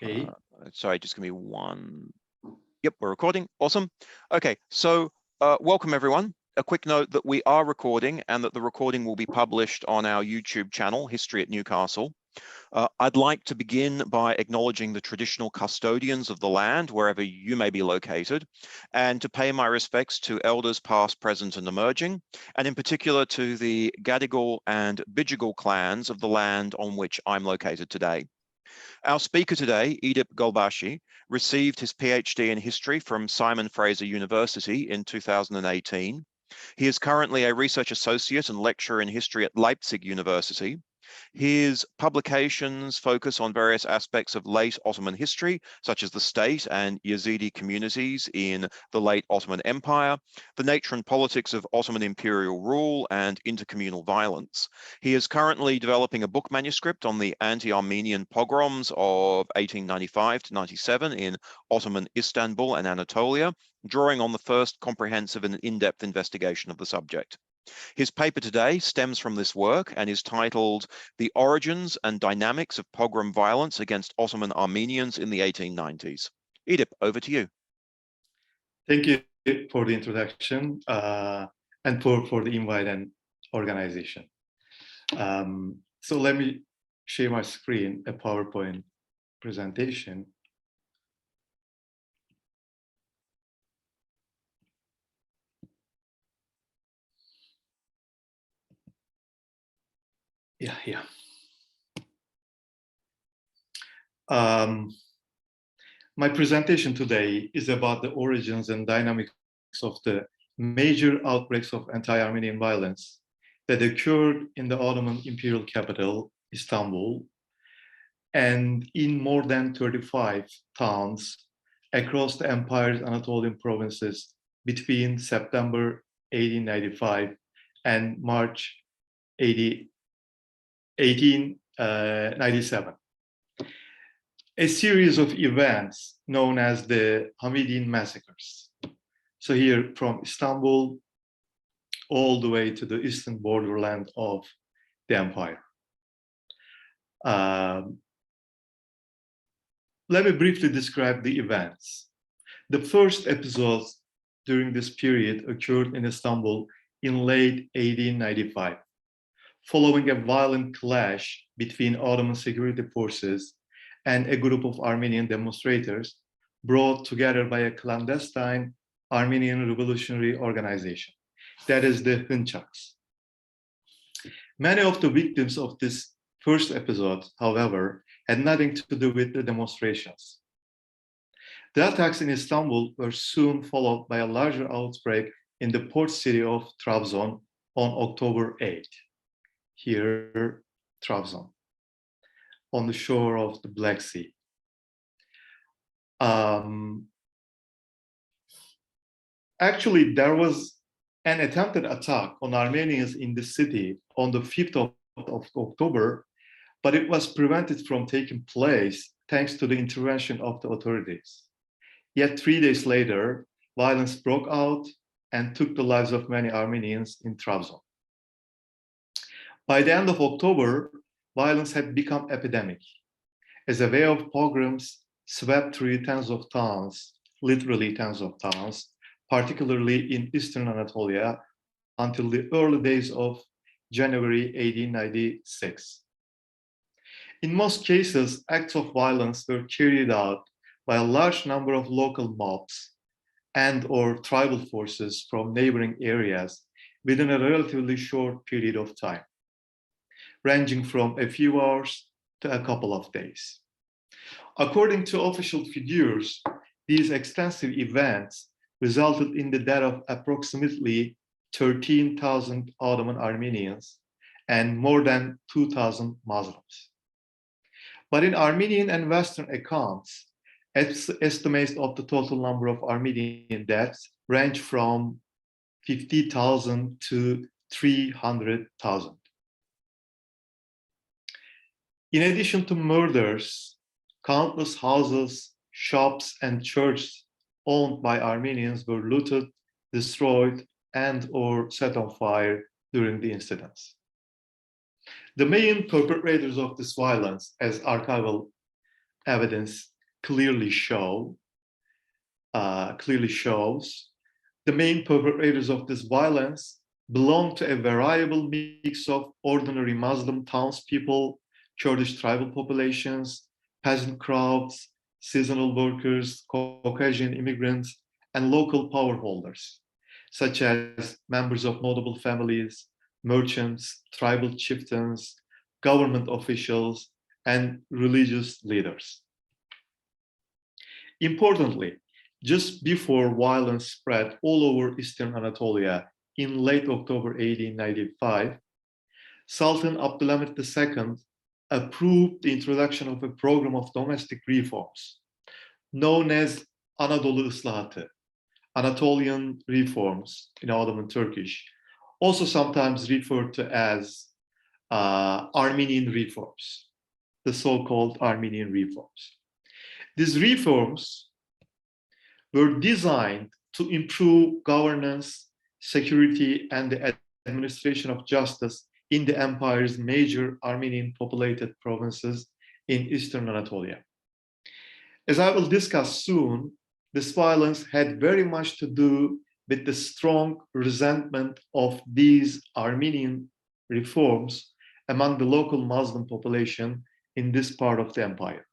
Okay. Sorry, just give me one. Yep, we're recording. Awesome. Okay, so welcome everyone. A quick note that we are recording and that the recording will be published on our YouTube channel, History at Newcastle. I'd like to begin by acknowledging the traditional custodians of the land, wherever you may be located, and to pay my respects to elders past, present, and emerging, and in particular to the Gadigal and Bidjigal clans of the land on which I'm located today. Our speaker today, Edip Gölbaşı, received his PhD in history from Simon Fraser University in 2018. He is currently a research associate and lecturer in history at Leipzig University. His publications focus on various aspects of late Ottoman history, such as the state and Yazidi communities in the late Ottoman Empire, the nature and politics of Ottoman imperial rule, and intercommunal violence. He is currently developing a book manuscript on the anti-Armenian pogroms of 1895 to 97 in Ottoman Istanbul and Anatolia, drawing on the first comprehensive and in-depth investigation of the subject. His paper today stems from this work and is titled The Origins and Dynamics of Pogrom Violence Against Ottoman Armenians in the 1890s. Edip, over to you. Thank you for the introduction and for the invite and organization. So let me share my screen, a PowerPoint presentation. Yeah. My presentation today is about the origins and dynamics of the major outbreaks of anti-Armenian violence that occurred in the Ottoman imperial capital, Istanbul, and in more than 35 towns across the empire's Anatolian provinces between September 1895 and March 1897. A series of events known as the Hamidian Massacres. So here from Istanbul all the way to the eastern borderland of the empire. Let me briefly describe the events. The first episodes during this period occurred in Istanbul in late 1895, following a violent clash between Ottoman security forces and a group of Armenian demonstrators brought together by a clandestine Armenian revolutionary organization, that is the Hınçaks. Many of the victims of this first episode, however, had nothing to do with the demonstrations. The attacks in Istanbul were soon followed by a larger outbreak in the port city of Trabzon on October 8. Here, Trabzon, on the shore of the Black Sea. Actually, there was an attempted attack on Armenians in the city on the 5th of October, but it was prevented from taking place thanks to the intervention of the authorities. Yet 3 days later, violence broke out and took the lives of many Armenians in Trabzon. By the end of October, violence had become epidemic, as a wave of pogroms swept through tens of towns, literally tens of towns, particularly in eastern Anatolia, until the early days of January 1896. In most cases, acts of violence were carried out by a large number of local mobs and/or tribal forces from neighboring areas within a relatively short period of time, ranging from a few hours to a couple of days. According to official figures, these extensive events resulted in the death of approximately 13,000 Ottoman Armenians and more than 2,000 Muslims. But in Armenian and Western accounts, estimates of the total number of Armenian deaths range from 50,000 to 300,000. In addition to murders, countless houses, shops, and churches owned by Armenians were looted, destroyed, and/or set on fire during the incidents. The main perpetrators of this violence, as archival evidence clearly shows, the main perpetrators of this violence belong to a variable mix of ordinary Muslim townspeople, Kurdish tribal populations, peasant crowds, seasonal workers, Caucasian immigrants, and local power holders, such as members of notable families, merchants, tribal chieftains, government officials, and religious leaders. Importantly, just before violence spread all over Eastern Anatolia in late October 1895, Sultan Abdülhamit II approved the introduction of a program of domestic reforms known as Anadolu Islahatı, Anatolian reforms in Ottoman Turkish, also sometimes referred to as Armenian reforms, the so-called Armenian reforms. These reforms were designed to improve governance, security, and the administration of justice in the empire's major Armenian-populated provinces in Eastern Anatolia. As I will discuss soon, this violence had very much to do with the strong resentment of these Armenian reforms among the local Muslim population in this part of the empire.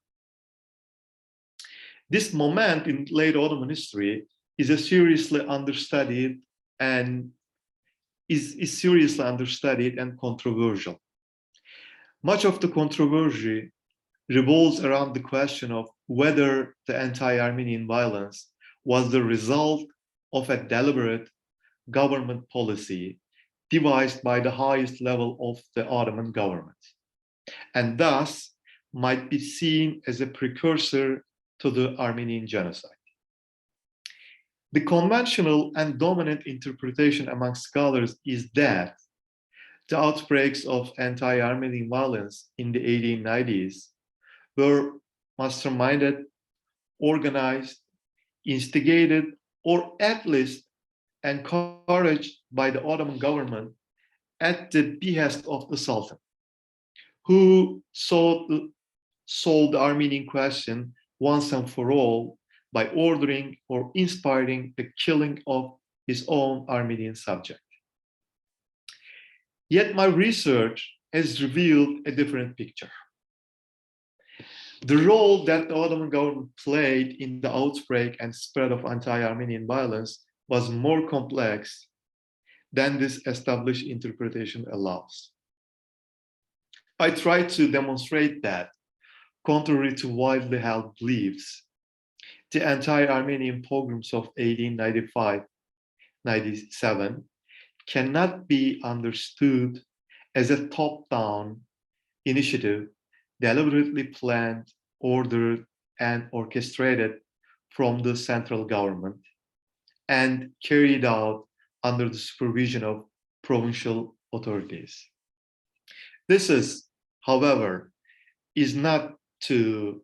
This moment in late Ottoman history is seriously understudied and controversial. Much of the controversy revolves around the question of whether the anti-Armenian violence was the result of a deliberate government policy devised by the highest level of the Ottoman government, and thus might be seen as a precursor to the Armenian genocide. The conventional and dominant interpretation among scholars is that the outbreaks of anti-Armenian violence in the 1890s were masterminded, organized, instigated, or at least encouraged by the Ottoman government at the behest of the Sultan, who sought to solve the Armenian question once and for all by ordering or inspiring the killing of his own Armenian subject. Yet my research has revealed a different picture. The role that the Ottoman government played in the outbreak and spread of anti-Armenian violence was more complex than this established interpretation allows. I tried to demonstrate that, contrary to widely held beliefs, the anti-Armenian pogroms of 1895-97 cannot be understood as a top-down initiative deliberately planned, ordered, and orchestrated from the central government and carried out under the supervision of provincial authorities. This is, however, is not to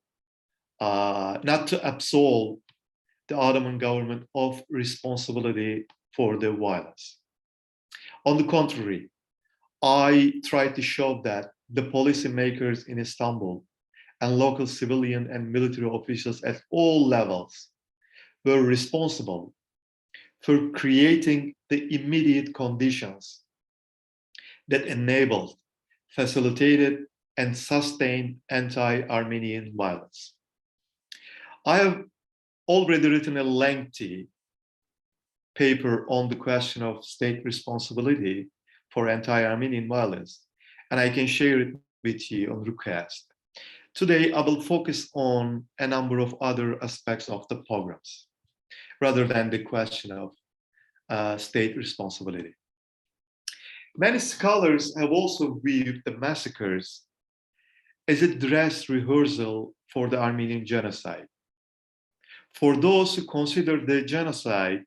absolve the Ottoman government of responsibility for the violence. On the contrary, I tried to show that the policymakers in Istanbul and local civilian and military officials at all levels were responsible for creating the immediate conditions that enabled, facilitated, and sustained anti-Armenian violence. I have already written a lengthy paper on the question of state responsibility for anti-Armenian violence, and I can share it with you on request. Today, I will focus on a number of other aspects of the pogroms, rather than the question of state responsibility. Many scholars have also viewed the massacres as a dress rehearsal for the Armenian genocide. For those who consider the genocide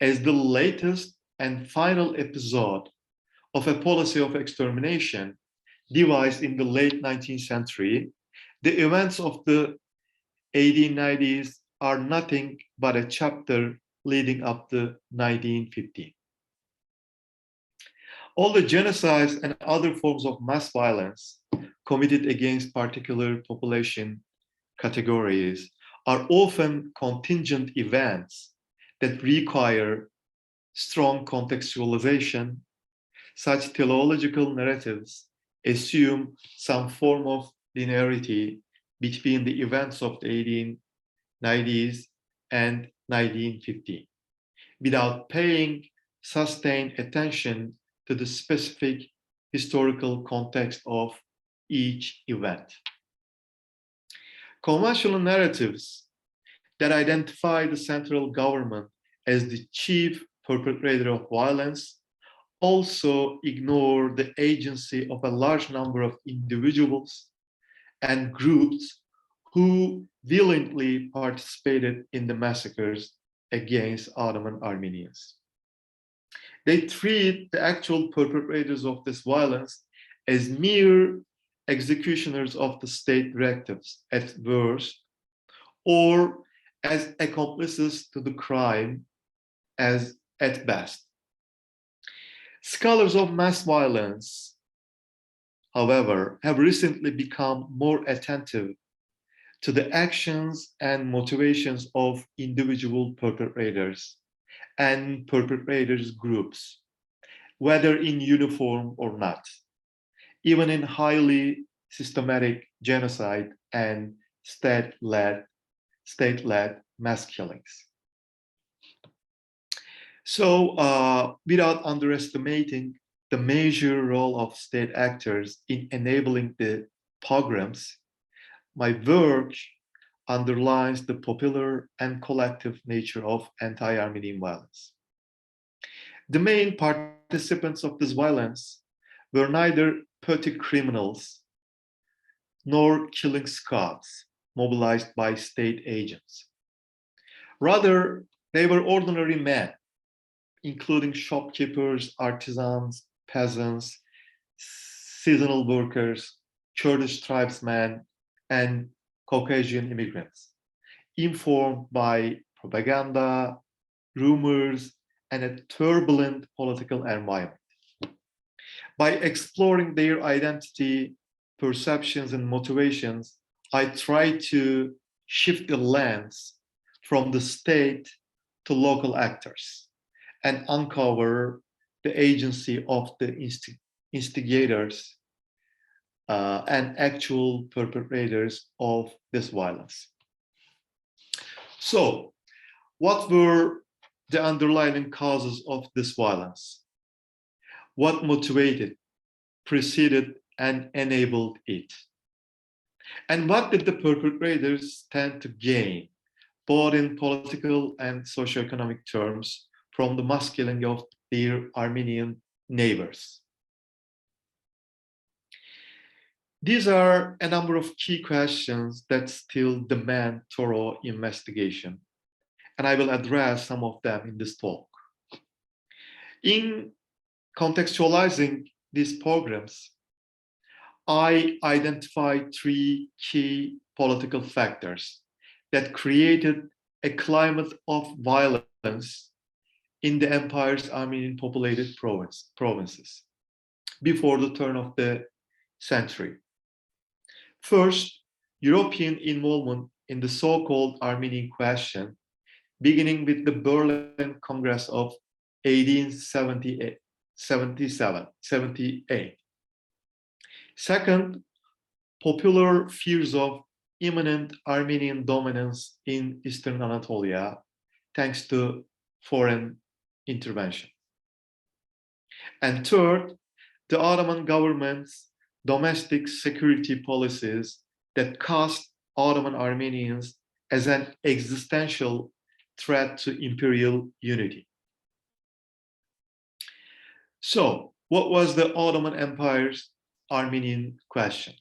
as the latest and final episode of a policy of extermination devised in the late 19th century, the events of the 1890s are nothing but a chapter leading up to 1915. All the genocides and other forms of mass violence committed against particular population categories are often contingent events that require strong contextualization. Such teleological narratives assume some form of linearity between the events of the 1890s and 1915, without paying sustained attention to the specific historical context of each event. Conventional narratives that identify the central government as the chief perpetrator of violence also ignore the agency of a large number of individuals and groups who willingly participated in the massacres against Ottoman Armenians. They treat the actual perpetrators of this violence as mere executioners of the state directives at worst, or as accomplices to the crime as at best. Scholars of mass violence, however, have recently become more attentive to the actions and motivations of individual perpetrators and perpetrators groups, whether in uniform or not, even in highly systematic genocide and state-led mass killings. So, without underestimating the major role of state actors in enabling the pogroms, my work underlines the popular and collective nature of anti-Armenian violence. The main participants of this violence were neither petty criminals nor killing squads mobilized by state agents. Rather, they were ordinary men, including shopkeepers, artisans, peasants, seasonal workers, Kurdish tribesmen, and Caucasian immigrants, informed by propaganda, rumors, and a turbulent political environment. By exploring their identity, perceptions, and motivations, I try to shift the lens from the state to local actors and uncover the agency of the instigators and actual perpetrators of this violence. So, what were the underlying causes of this violence? What motivated, preceded, and enabled it? And what did the perpetrators stand to gain, both in political and socioeconomic terms, from the mass killing of their Armenian neighbors? These are a number of key questions that still demand thorough investigation, and I will address some of them in this talk. In contextualizing these pogroms, I identified three key political factors that created a climate of violence in the empire's Armenian-populated provinces before the turn of the century. First, European involvement in the so-called Armenian Question, beginning with the Berlin Congress of 1878. Second, popular fears of imminent Armenian dominance in Eastern Anatolia, thanks to foreign intervention. And third, the Ottoman government's domestic security policies that cast Ottoman Armenians as an existential threat to imperial unity. So, what was the Ottoman Empire's Armenian Question?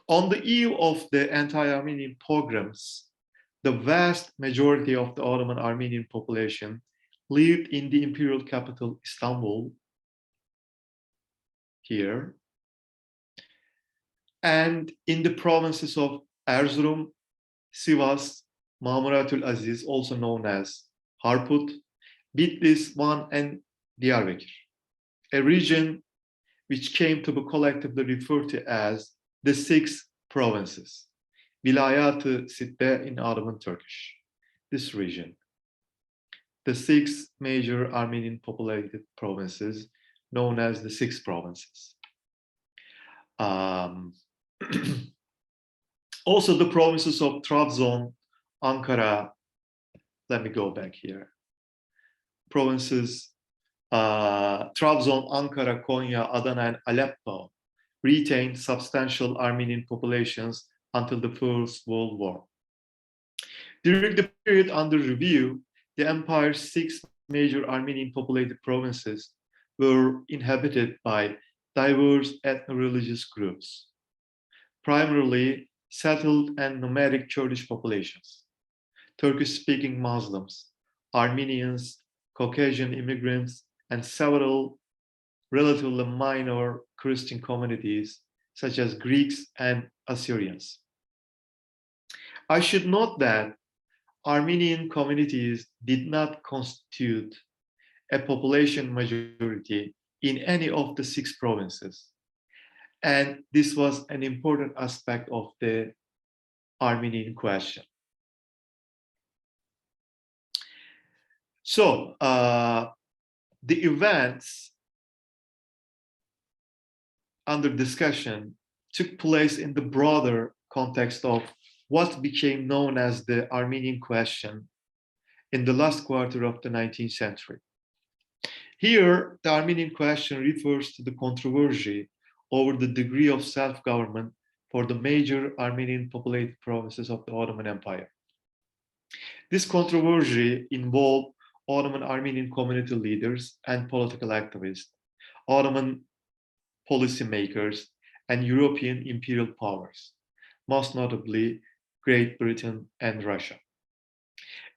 On the eve of the anti-Armenian pogroms, the vast majority of the Ottoman Armenian population lived in the imperial capital Istanbul, here, and in the provinces of Erzurum, Sivas, Mamuratul Aziz, also known as Harput, Bitlis, Van, and Diyarbakir, a region which came to be collectively referred to as the six provinces. Vilayat-ı Sitte in Ottoman Turkish, this region. The six major Armenian populated provinces known as the six provinces. Also the provinces of Trabzon, Ankara, let me go back here. Provinces Trabzon, Ankara, Konya, Adana, and Aleppo retained substantial Armenian populations until the First World War. During the period under review, the empire's six major Armenian populated provinces were inhabited by diverse ethno-religious groups, primarily settled and nomadic Kurdish populations, Turkish-speaking Muslims, Armenians, Caucasian immigrants, and several relatively minor Christian communities, such as Greeks and Assyrians. I should note that Armenian communities did not constitute a population majority in any of the six provinces. And this was an important aspect of the Armenian question. So, the events under discussion took place in the broader context of what became known as the Armenian Question in the last quarter of the 19th century. Here, the Armenian Question refers to the controversy over the degree of self-government for the major Armenian populated provinces of the Ottoman Empire. This controversy involved Ottoman Armenian community leaders and political activists, Ottoman policymakers, and European imperial powers, most notably Great Britain and Russia.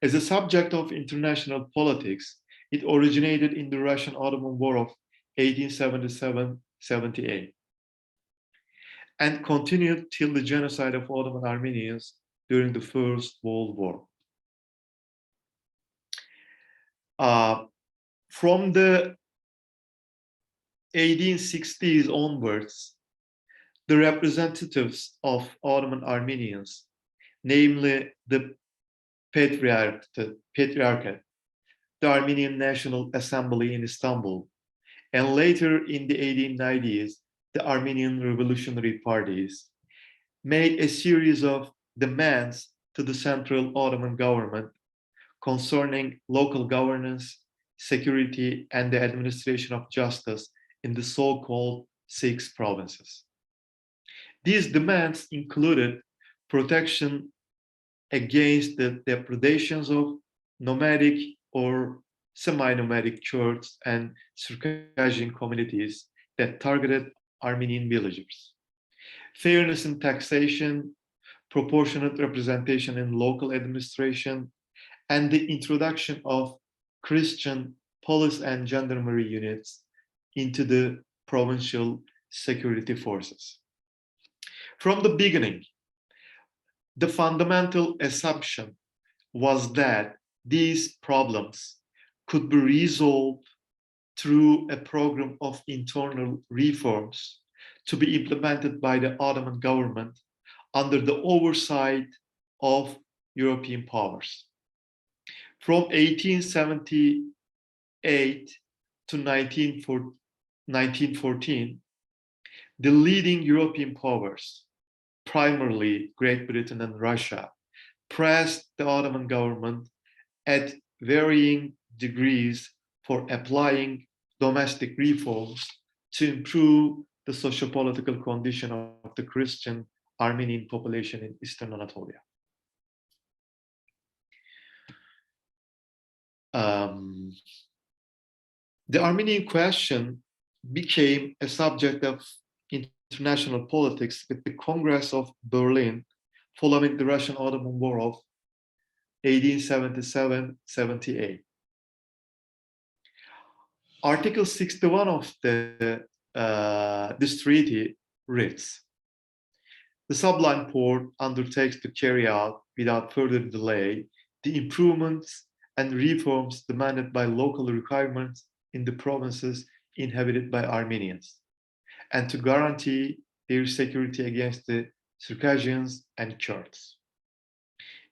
As a subject of international politics, it originated in the Russian-Ottoman War of 1877-78 and continued till the genocide of Ottoman Armenians during the First World War. From the 1860s onwards, the representatives of Ottoman Armenians, namely the Patriarchate, the Armenian National Assembly in Istanbul, and later in the 1890s, the Armenian Revolutionary Parties, made a series of demands to the Central Ottoman government concerning local governance, security, and the administration of justice in the so-called six provinces. These demands included protection against the depredations of nomadic or semi-nomadic Kurds and Circassian communities that targeted Armenian villagers, fairness in taxation, proportionate representation in local administration, and the introduction of Christian police and gendarmerie units into the provincial security forces. From the beginning, the fundamental assumption was that these problems could be resolved through a program of internal reforms to be implemented by the Ottoman government under the oversight of European powers. From 1878 to 1914, the leading European powers, primarily Great Britain and Russia, pressed the Ottoman government at varying degrees for applying domestic reforms to improve the socio-political condition of the Christian Armenian population in Eastern Anatolia. The Armenian question became a subject of international politics with the Congress of Berlin following the Russian-Ottoman War of 1877-78. Article 61 of this treaty reads, "The Sublime Porte undertakes to carry out, without further delay, the improvements and reforms demanded by local requirements in the provinces inhabited by Armenians, and to guarantee their security against the Circassians and Kurds.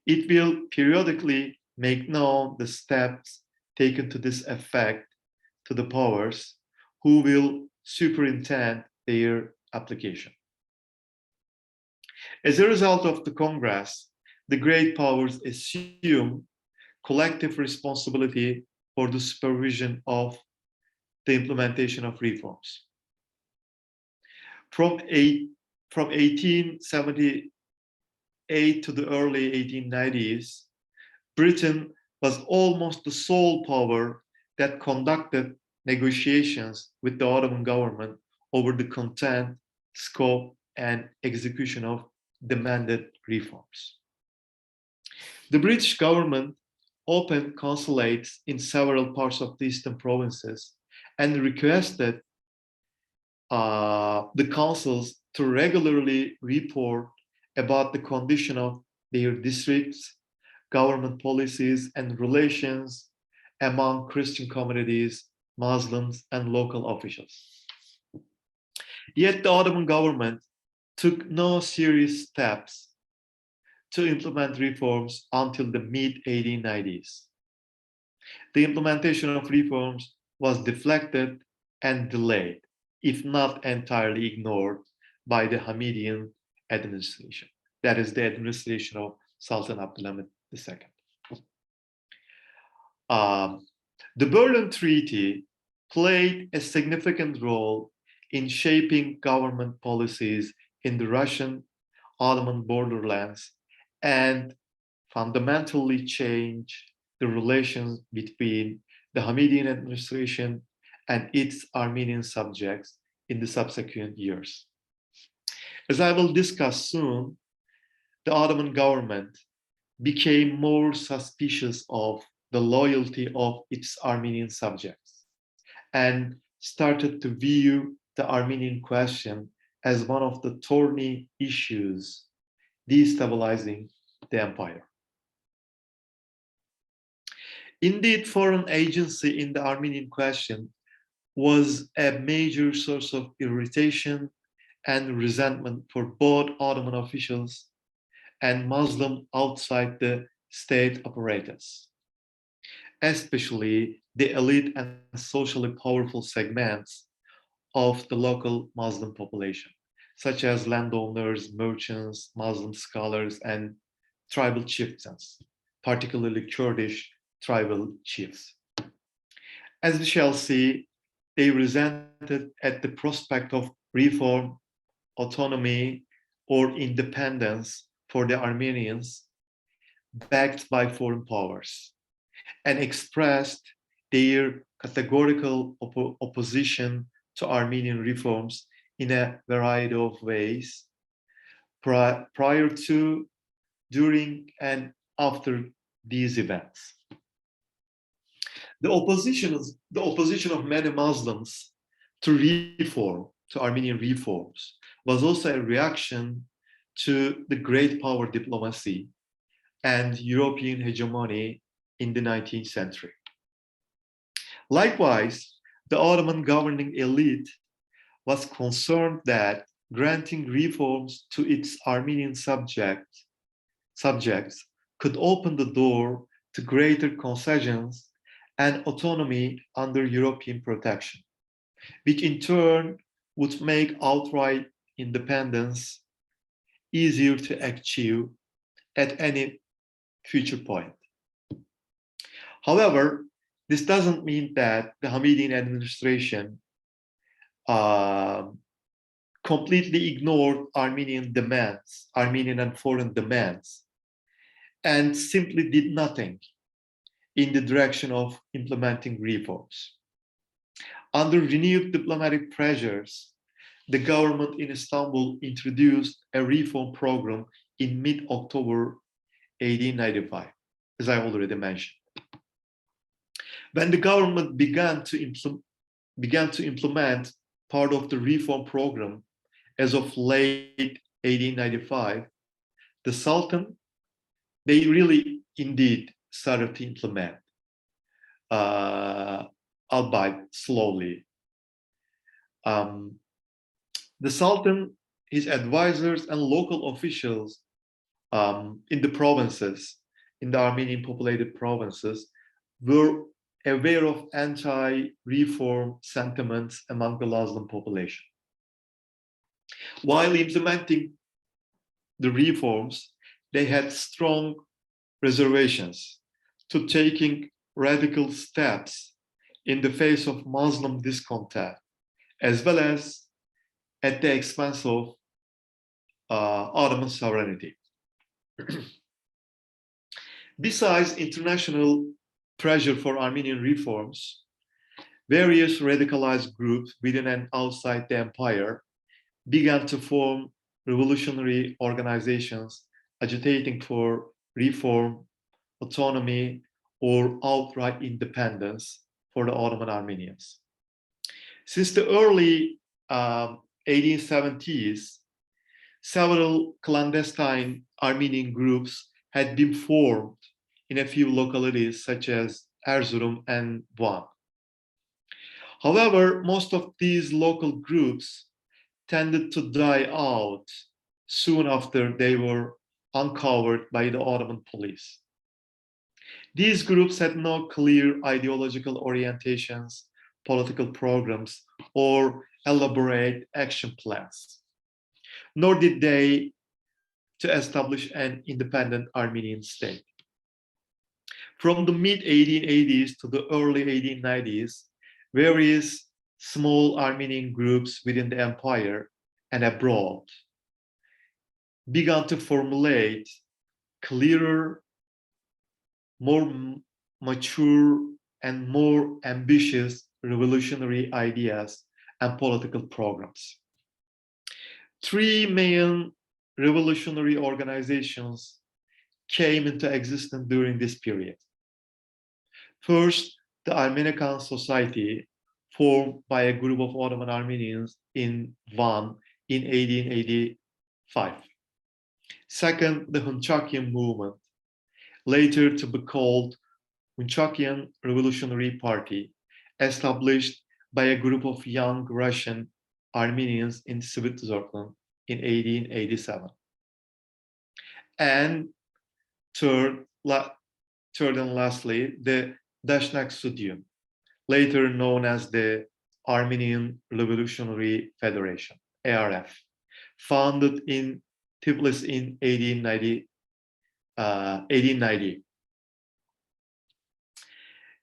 It will periodically make known the steps taken to this effect to the powers who will superintend their application. As a result of the Congress, the great powers assume collective responsibility for the supervision of the implementation of reforms. From 1878 to the early 1890s, Britain was almost the sole power that conducted negotiations with the Ottoman government over the content, scope, and execution of demanded reforms. The British government opened consulates in several parts of the eastern provinces and requested the consuls to regularly report about the condition of their districts, government policies, and relations among Christian communities, Muslims, and local officials. Yet the Ottoman government took no serious steps to implement reforms until the mid-1890s. The implementation of reforms was deflected and delayed, if not entirely ignored, by the Hamidian administration. That is the administration of Sultan Abdülhamid II. The Berlin Treaty played a significant role in shaping government policies in the Russian Ottoman borderlands and fundamentally changed the relations between the Hamidian administration and its Armenian subjects in the subsequent years. As I will discuss soon, the Ottoman government became more suspicious of the loyalty of its Armenian subjects and started to view the Armenian question as one of the thorny issues destabilizing the empire. Indeed, foreign agency in the Armenian question was a major source of irritation and resentment for both Ottoman officials and Muslim outside the state apparatus, especially the elite and socially powerful segments of the local Muslim population, such as landowners, merchants, Muslim scholars, and tribal chieftains, particularly Kurdish tribal chiefs. As we shall see, they resented at the prospect of reform, autonomy, or independence for the Armenians backed by foreign powers, and expressed their categorical opposition to Armenian reforms in a variety of ways prior to, during, and after these events. The opposition of many Muslims to reform, to Armenian reforms, was also a reaction to the great power diplomacy and European hegemony in the 19th century. Likewise, the Ottoman governing elite was concerned that granting reforms to its Armenian subjects could open the door to greater concessions and autonomy under European protection, which in turn would make outright independence easier to achieve at any future point. However, this doesn't mean that the Hamidian administration completely ignored Armenian demands, Armenian and foreign demands, and simply did nothing in the direction of implementing reforms. Under renewed diplomatic pressures, the government in Istanbul introduced a reform program in mid-October 1895, as I already mentioned. When the government began to implement part of the reform program as of late 1895, the Sultan, they really indeed started to implement, albeit slowly. The Sultan, his advisors, and local officials in the provinces, in the Armenian-populated provinces, were aware of anti-reform sentiments among the Muslim population. While implementing the reforms, they had strong reservations to taking radical steps in the face of Muslim discontent, as well as at the expense of Ottoman sovereignty. Besides international pressure for Armenian reforms, various radicalized groups within and outside the empire began to form revolutionary organizations agitating for reform, autonomy, or outright independence for the Ottoman Armenians. Since the early 1870s, several clandestine Armenian groups had been formed in a few localities such as Erzurum and Van. However, most of these local groups tended to die out soon after they were uncovered by the Ottoman police. These groups had no clear ideological orientations, political programs, or elaborate action plans, nor did they to establish an independent Armenian state. From the mid-1880s to the early 1890s, various small Armenian groups within the empire and abroad began to formulate clearer, more mature, and more ambitious revolutionary ideas and political programs. Three main revolutionary organizations came into existence during this period. First, the Armenian Society, formed by a group of Ottoman Armenians in Van in 1885. Second, the Hunchakian movement, later to be called Hunchakian Revolutionary Party, established by a group of young Russian Armenians in Switzerland in 1887. And third and lastly, the Dashnak Sudyum, later known as the Armenian Revolutionary Federation, ARF, founded in Tbilisi in 1890.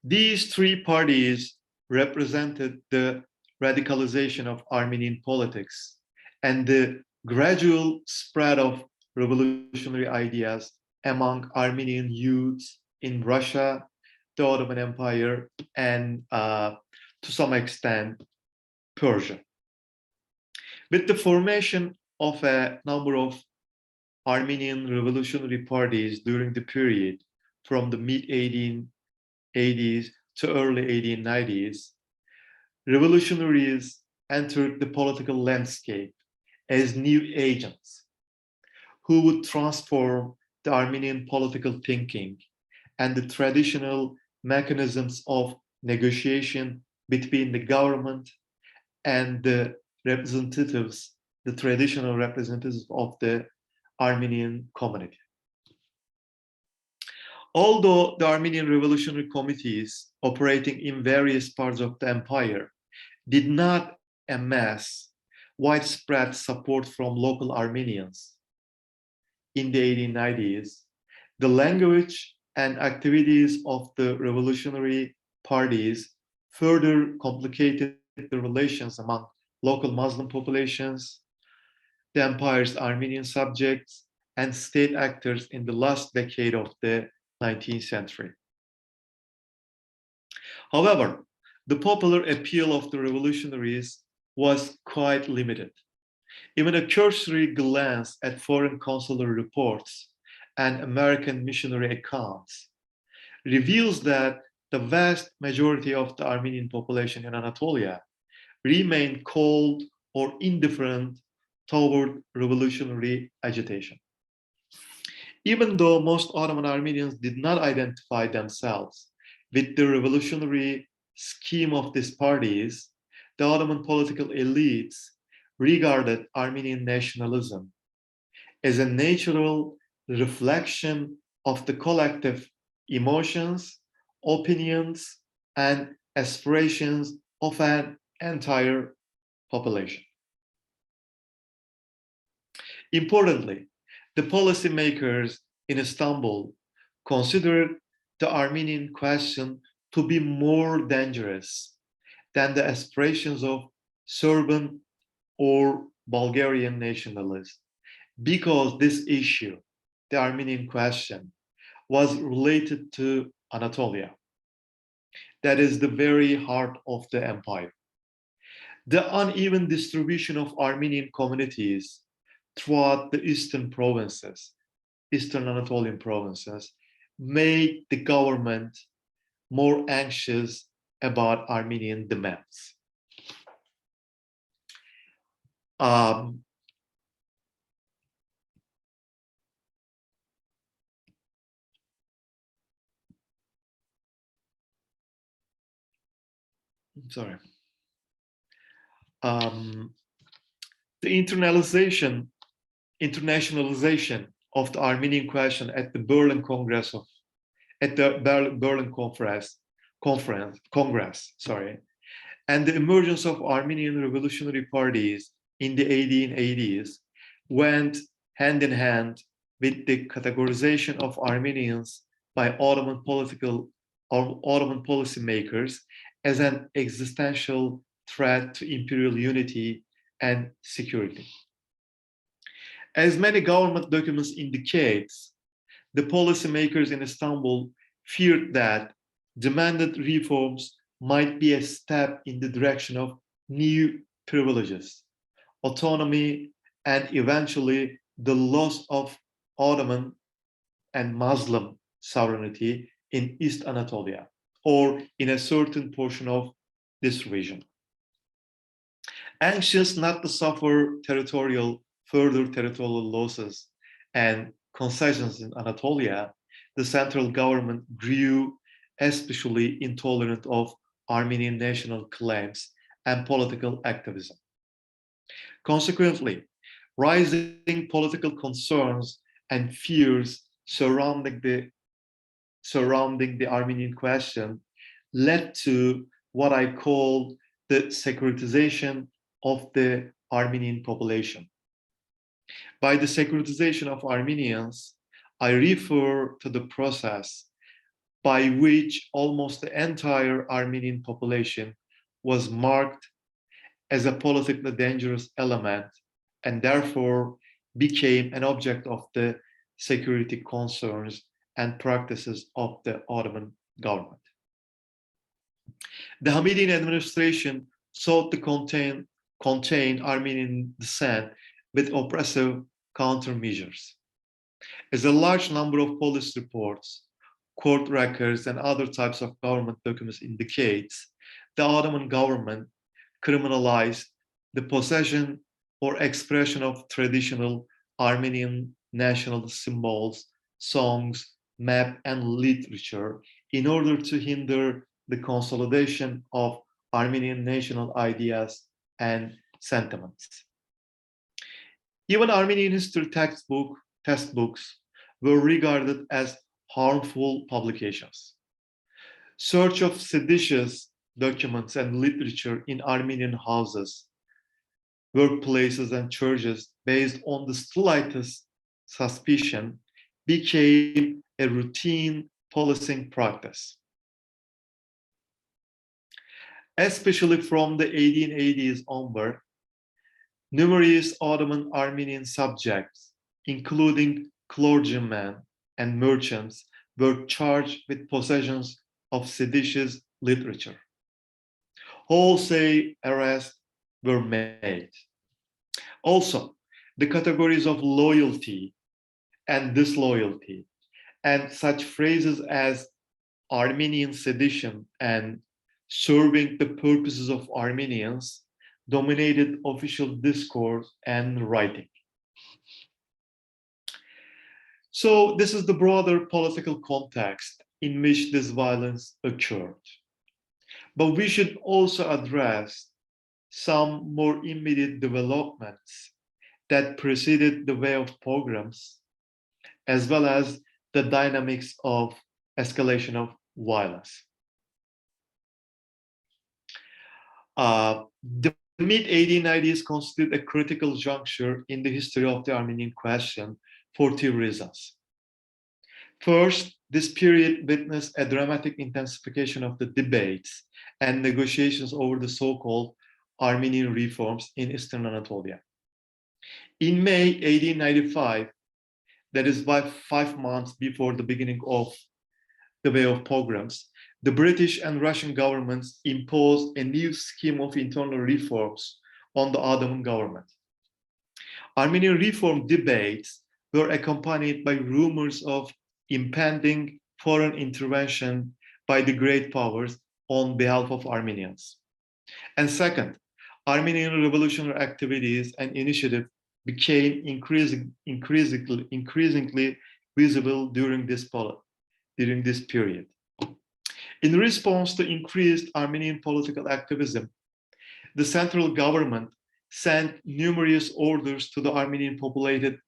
These three parties represented the radicalization of Armenian politics and the gradual spread of revolutionary ideas among Armenian youths in Russia, the Ottoman Empire, and to some extent, Persia. With the formation of a number of Armenian revolutionary parties during the period from the mid-1880s to early 1890s, revolutionaries entered the political landscape as new agents who would transform the Armenian political thinking and the traditional mechanisms of negotiation between the government and the representatives, the traditional representatives of the Armenian community. Although the Armenian revolutionary committees operating in various parts of the empire did not amass widespread support from local Armenians in the 1890s, the language and activities of the revolutionary parties further complicated the relations among local Muslim populations, the empire's Armenian subjects, and state actors in the last decade of the 19th century. However, the popular appeal of the revolutionaries was quite limited. Even a cursory glance at foreign consular reports and American missionary accounts reveals that the vast majority of the Armenian population in Anatolia remained cold or indifferent toward revolutionary agitation. Even though most Ottoman Armenians did not identify themselves with the revolutionary scheme of these parties, the Ottoman political elites regarded Armenian nationalism as a natural reflection of the collective emotions, opinions, and aspirations of an entire population. Importantly, the policymakers in Istanbul considered the Armenian question to be more dangerous than the aspirations of Serbian or Bulgarian nationalists, because this issue, the Armenian question, was related to Anatolia. That is the very heart of the empire. The uneven distribution of Armenian communities throughout the eastern provinces, eastern Anatolian provinces, made the government more anxious about Armenian demands. Sorry. The internationalization of the Armenian question at the Berlin Congress Berlin Congress, and the emergence of Armenian revolutionary parties in the 1880s went hand in hand with the categorization of Armenians by Ottoman policymakers as an existential threat to imperial unity and security. As many government documents indicate, the policymakers in Istanbul feared that demanded reforms might be a step in the direction of new privileges, autonomy, and eventually the loss of Ottoman and Muslim sovereignty in East Anatolia, or in a certain portion of this region. Anxious not to suffer further territorial losses and concessions in Anatolia, the central government grew especially intolerant of Armenian national claims and political activism. Consequently, rising political concerns and fears surrounding the Armenian question led to what I call the securitization of the Armenian population. By the securitization of Armenians, I refer to the process by which almost the entire Armenian population was marked as a politically dangerous element and therefore became an object of the security concerns and practices of the Ottoman government. The Hamidian administration sought to contain Armenian descent with oppressive countermeasures. As a large number of police reports, court records, and other types of government documents indicates, the Ottoman government criminalized the possession or expression of traditional Armenian national symbols, songs, map, and literature in order to hinder the consolidation of Armenian national ideas and sentiments. Even Armenian history textbooks were regarded as harmful publications. Search of seditious documents and literature in Armenian houses, workplaces, and churches based on the slightest suspicion became a routine policing practice. Especially from the 1880s onward, numerous Ottoman Armenian subjects, including clergymen and merchants, were charged with possessions of seditious literature. Wholesale arrests were made. Also, the categories of loyalty and disloyalty, and such phrases as Armenian sedition and serving the purposes of Armenians dominated official discourse and writing. So this is the broader political context in which this violence occurred. But we should also address some more immediate developments that preceded the way of pogroms, as well as the dynamics of escalation of violence. The mid-1890s constitute a critical juncture in the history of the Armenian question for two reasons. First, this period witnessed a dramatic intensification of the debates and negotiations over the so-called Armenian reforms in Eastern Anatolia. In May 1895, that is by 5 months before the beginning of the way of pogroms, the British and Russian governments imposed a new scheme of internal reforms on the Ottoman government. Armenian reform debates were accompanied by rumors of impending foreign intervention by the great powers on behalf of Armenians. And second, Armenian revolutionary activities and initiatives became increasingly visible during this period. In response to increased Armenian political activism, the central government sent numerous orders to the Armenian-populated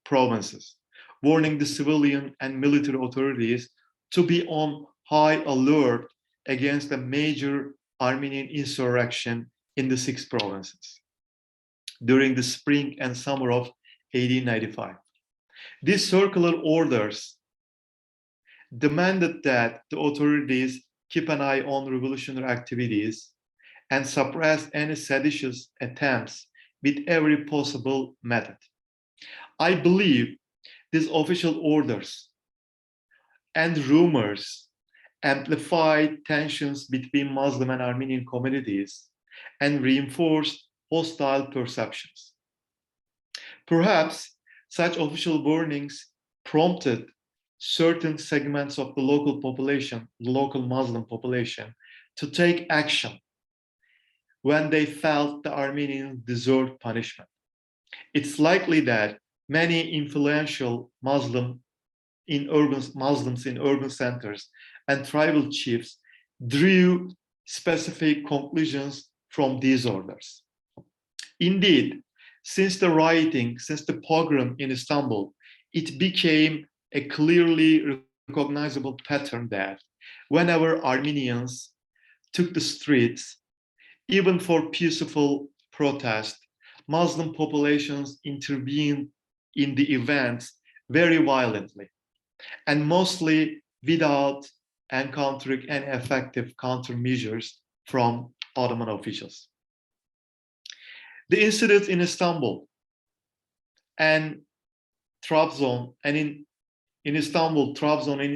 provinces, warning the civilian and military authorities to be on high alert against a major Armenian insurrection in the 6 provinces during the spring and summer of 1895. These circular orders demanded that the authorities keep an eye on revolutionary activities and suppress any seditious attempts with every possible method. I believe these official orders and rumors amplified tensions between Muslim and Armenian communities and reinforced hostile perceptions. Perhaps such official warnings prompted certain segments of the local population, the local Muslim population, to take action when they felt the Armenians deserved punishment. It's likely that many influential Muslims in urban centers and tribal chiefs drew specific conclusions from these orders. Indeed, since the pogrom in Istanbul, it became a clearly recognizable pattern that whenever Armenians took the streets, even for peaceful protest, Muslim populations intervened in the events very violently, and mostly without encountering any effective countermeasures from Ottoman officials. The incidents in Istanbul and Trabzon, and in Istanbul, Trabzon, and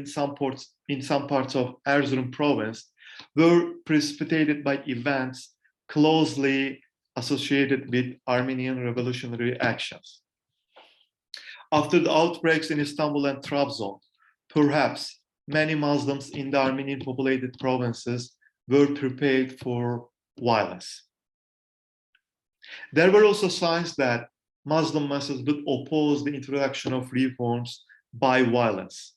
in some parts of Erzurum province, were precipitated by events closely associated with Armenian revolutionary actions. After the outbreaks in Istanbul and Trabzon, perhaps many Muslims in the Armenian-populated provinces were prepared for violence. There were also signs that Muslim masses would oppose the introduction of reforms by violence.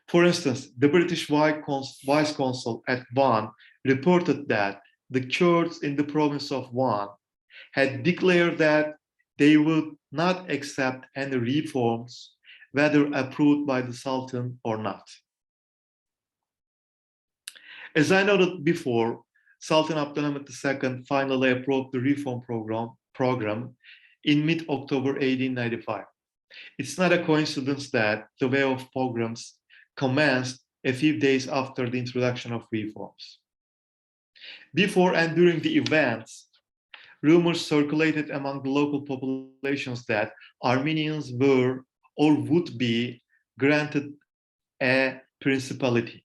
For instance, the British vice consul at Van reported that the Kurds in the province of Van had declared that they would not accept any reforms, whether approved by the Sultan or not. As I noted before, Sultan Abdülhamid II finally approved the reform program in mid-October 1895. It's not a coincidence that the way of pogroms commenced a few days after the introduction of reforms. Before and during the events, rumors circulated among the local populations that Armenians were or would be granted a principality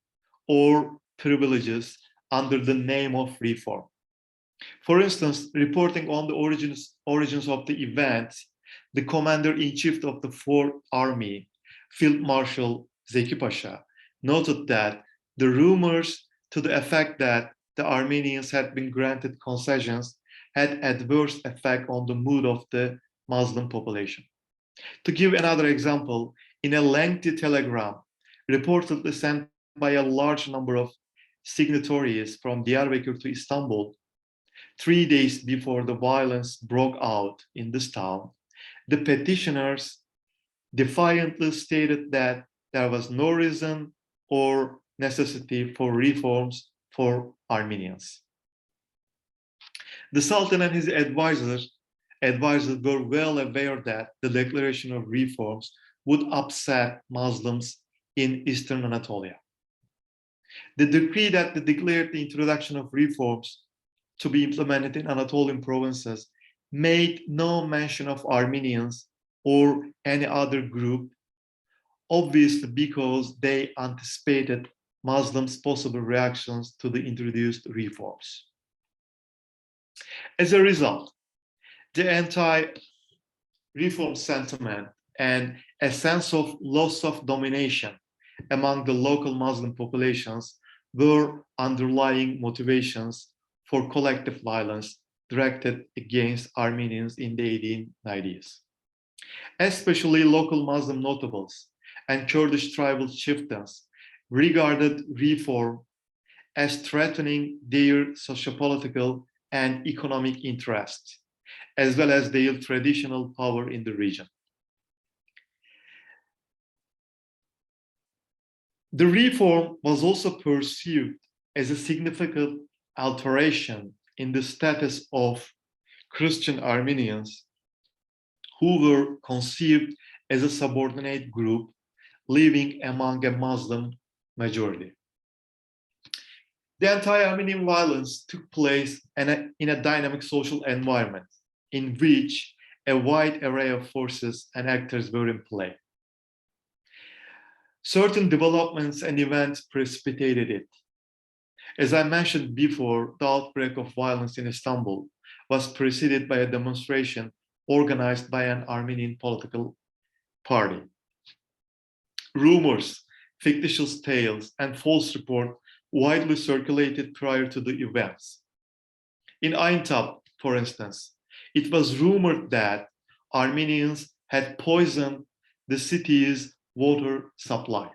or privileges under the name of reform. For instance, reporting on the origins of the events, the commander-in-chief of the 4th Army, Field Marshal Zeki Pasha, noted that the rumors to the effect that the Armenians had been granted concessions had adverse effect on the mood of the Muslim population. To give another example, in a lengthy telegram reportedly sent by a large number of signatories from Diyarbakir to Istanbul, 3 days before the violence broke out in this town, the petitioners defiantly stated that there was no reason or necessity for reforms for Armenians. The Sultan and his advisors were well aware that the declaration of reforms would upset Muslims in Eastern Anatolia. The decree that declared the introduction of reforms to be implemented in Anatolian provinces made no mention of Armenians or any other group, obviously because they anticipated Muslims' possible reactions to the introduced reforms. As a result, the anti-reform sentiment and a sense of loss of domination among the local Muslim populations were underlying motivations for collective violence directed against Armenians in the 1890s. Especially local Muslim notables and Kurdish tribal chieftains regarded reform as threatening their sociopolitical and economic interests, as well as their traditional power in the region. The reform was also perceived as a significant alteration in the status of Christian Armenians, who were conceived as a subordinate group living among a Muslim majority. The anti-Armenian violence took place in a dynamic social environment in which a wide array of forces and actors were in play. Certain developments and events precipitated it. As I mentioned before, the outbreak of violence in Istanbul was preceded by a demonstration organized by an Armenian political party. Rumors, fictitious tales, and false reports widely circulated prior to the events. In Aintab, for instance, it was rumored that Armenians had poisoned the city's water supply.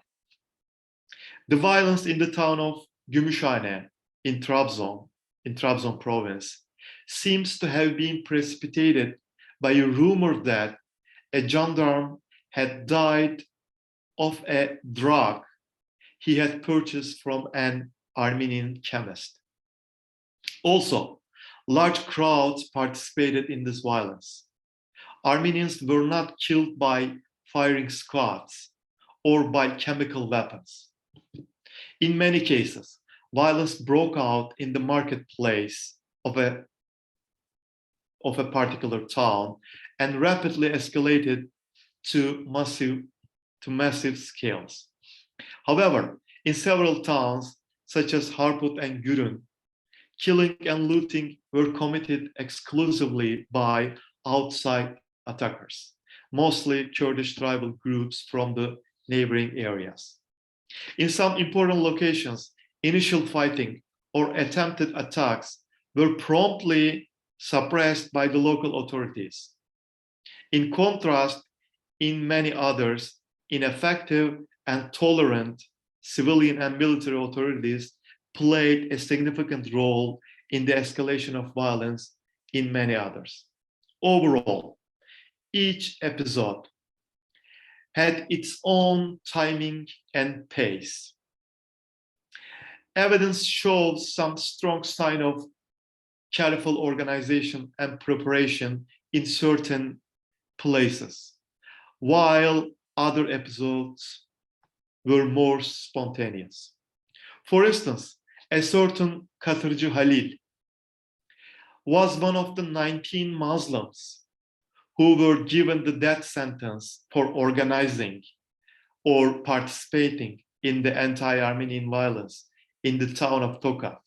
The violence in the town of Gümüşhane in Trabzon province, seems to have been precipitated by a rumor that a gendarme had died of a drug he had purchased from an Armenian chemist. Also, large crowds participated in this violence. Armenians were not killed by firing squads or by chemical weapons. In many cases, violence broke out in the marketplace of a particular town and rapidly escalated to massive scales. However, in several towns, such as Harput and Gürün, killing and looting were committed exclusively by outside attackers, mostly Kurdish tribal groups from the neighboring areas. In some important locations, initial fighting or attempted attacks were promptly suppressed by the local authorities. In contrast, in many others, ineffective and tolerant civilian and military authorities played a significant role in the escalation of violence in many others. Overall, each episode had its own timing and pace. Evidence shows some strong sign of careful organization and preparation in certain places, while other episodes were more spontaneous. For instance, a certain Katırcı Halil was one of the 19 Muslims who were given the death sentence for organizing or participating in the anti-Armenian violence in the town of Tokat.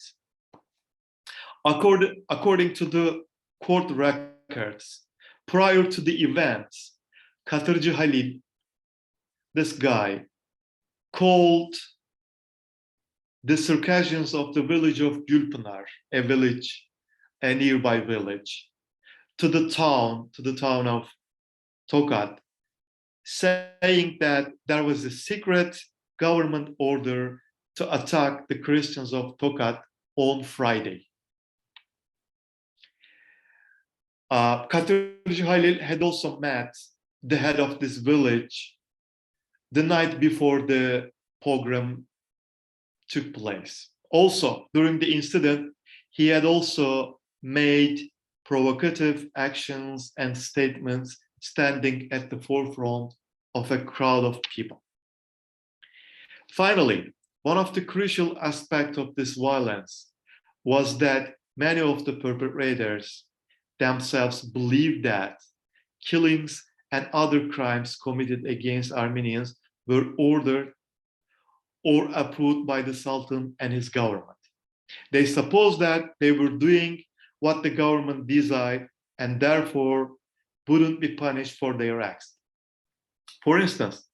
According to the court records, prior to the events, Katırcı Halil, this guy, called the Circassians of the village of Gülpınar, a nearby village, to the town of Tokat, saying that there was a secret government order to attack the Christians of Tokat on Friday. Catholic Halil had also met the head of this village the night before the pogrom took place. Also, during the incident, he had also made provocative actions and statements standing at the forefront of a crowd of people. Finally, one of the crucial aspects of this violence was that many of the perpetrators themselves believed that killings and other crimes committed against Armenians were ordered or approved by the Sultan and his government. They supposed that they were doing what the government desired and therefore wouldn't be punished for their acts. For instance,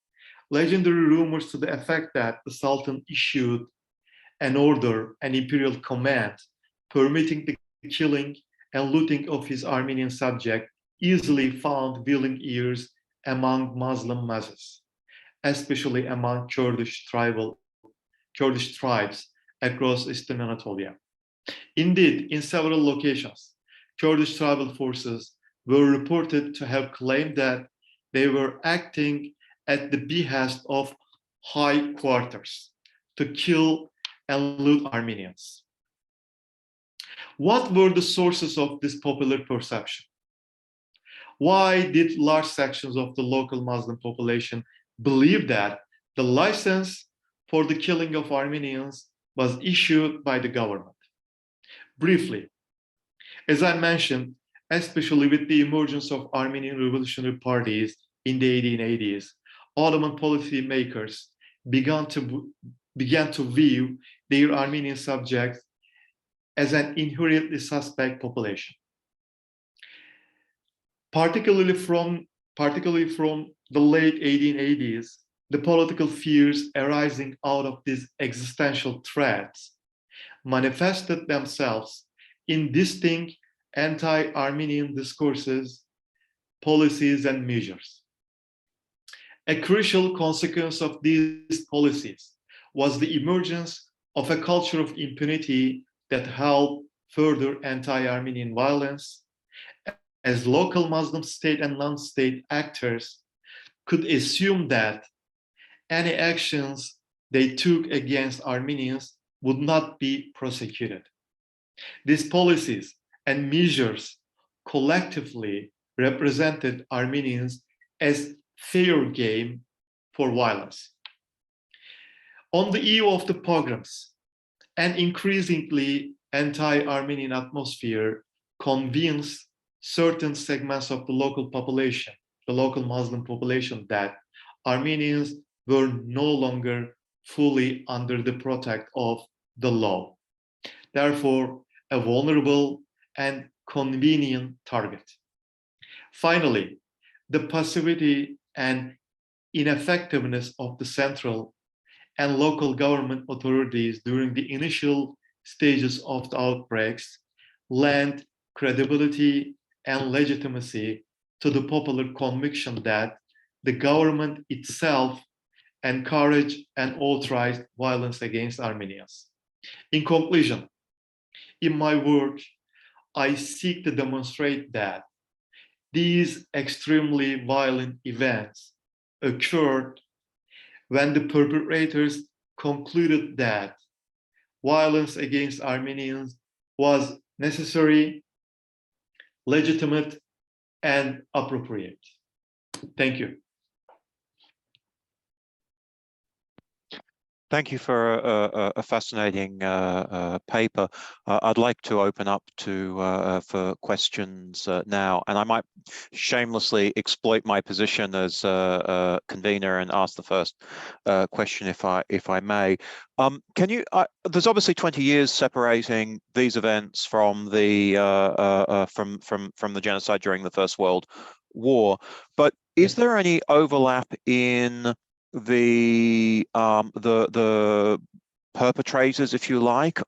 legendary rumors to the effect that the Sultan issued an order, an imperial command, permitting the killing and looting of his Armenian subject easily found willing ears among Muslim masses, especially among Kurdish tribes across eastern Anatolia. Indeed, in several locations, Kurdish tribal forces were reported to have claimed that they were acting at the behest of high quarters to kill and loot Armenians. What were the sources of this popular perception? Why did large sections of the local Muslim population believe that the license for the killing of Armenians was issued by the government? Briefly, as I mentioned, especially with the emergence of Armenian revolutionary parties in the 1880s, Ottoman policymakers began to view their Armenian subjects as an inherently suspect population. Particularly from the late 1880s, the political fears arising out of these existential threats manifested themselves in distinct anti-Armenian discourses, policies, and measures. A crucial consequence of these policies was the emergence of a culture of impunity that helped further anti-Armenian violence, as local Muslim state and non-state actors could assume that any actions they took against Armenians would not be prosecuted. These policies and measures collectively represented Armenians as fair game for violence. On the eve of the pogroms, an increasingly anti-Armenian atmosphere convinced certain segments of the local population, the local Muslim population, that Armenians were no longer fully under the protect of the law, therefore a vulnerable and convenient target. Finally, the passivity and ineffectiveness of the central and local government authorities during the initial stages of the outbreaks lent credibility and legitimacy to the popular conviction that the government itself encouraged and authorized violence against Armenians. In conclusion, in my work, I seek to demonstrate that these extremely violent events occurred when the perpetrators concluded that violence against Armenians was necessary, legitimate, and appropriate. Thank you. Thank you for a fascinating paper. I'd like to open up to for questions now, and I might shamelessly exploit my position as convener and ask the first question, if I may. Can you? There's obviously 20 years separating these events from the from the genocide during the First World War, but is there any overlap in the perpetrators, if you like,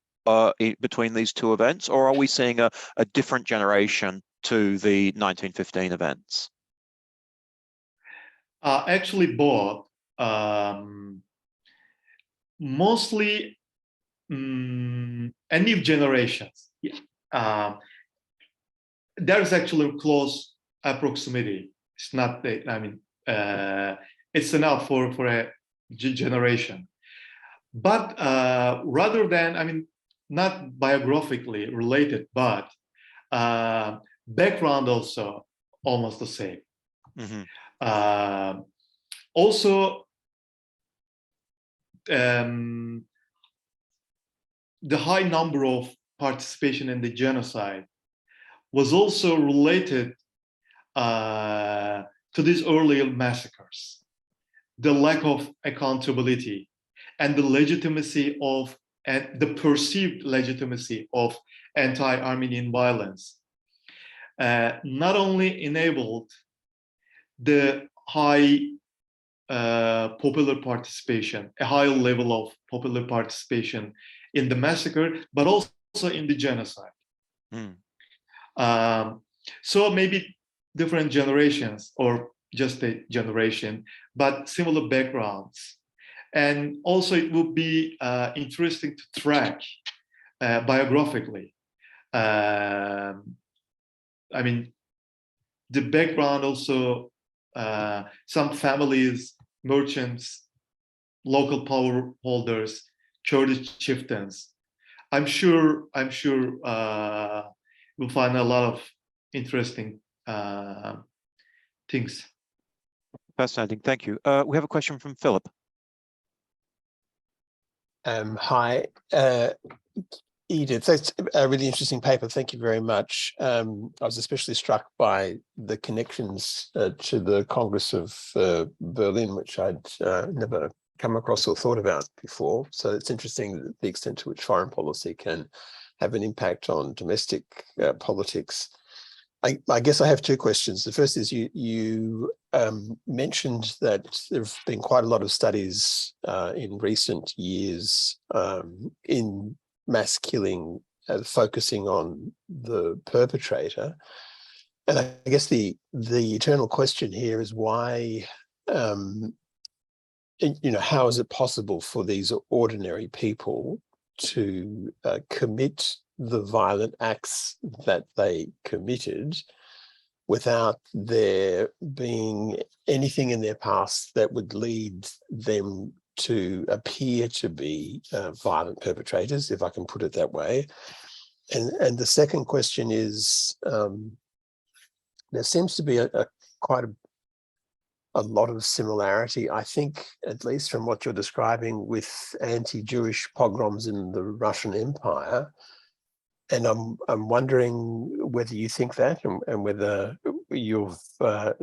between these two events, or are we seeing a different generation to the 1915 events? Actually, both. Mostly a new generations. there's actually a close approximity. It's not, it's enough for a generation. But rather than, not biographically related, but background also almost the same. Also, the high number of participation in the genocide was also related to these earlier massacres, the lack of accountability, and the legitimacy of, and the perceived legitimacy of anti-Armenian violence, not only enabled the high popular participation, a high level of popular participation in the massacre, but also in the genocide. So maybe different generations, or just a generation, but similar backgrounds. And also it would be interesting to track biographically. The background also, some families, merchants, local power holders, Kurdish chieftains. I'm sure we'll find a lot of interesting things. Fascinating, thank you. We have a question from Philip. Hi, Edith. That's a really interesting paper. Thank you very much. I was especially struck by the connections to the Congress of Berlin, which I'd never come across or thought about before. So it's interesting the extent to which foreign policy can have an impact on domestic politics. I guess I have two questions. The first is you mentioned that there have been quite a lot of studies in recent years in mass killing, focusing on the perpetrator. And I guess the eternal question here is why, how is it possible for these ordinary people to commit the violent acts that they committed without there being anything in their past that would lead them to appear to be violent perpetrators, if I can put it that way. And the second question is, there seems to be quite a lot of similarity, I think, at least from what you're describing, with anti-Jewish pogroms in the Russian Empire. And I'm wondering whether you think that, and whether you've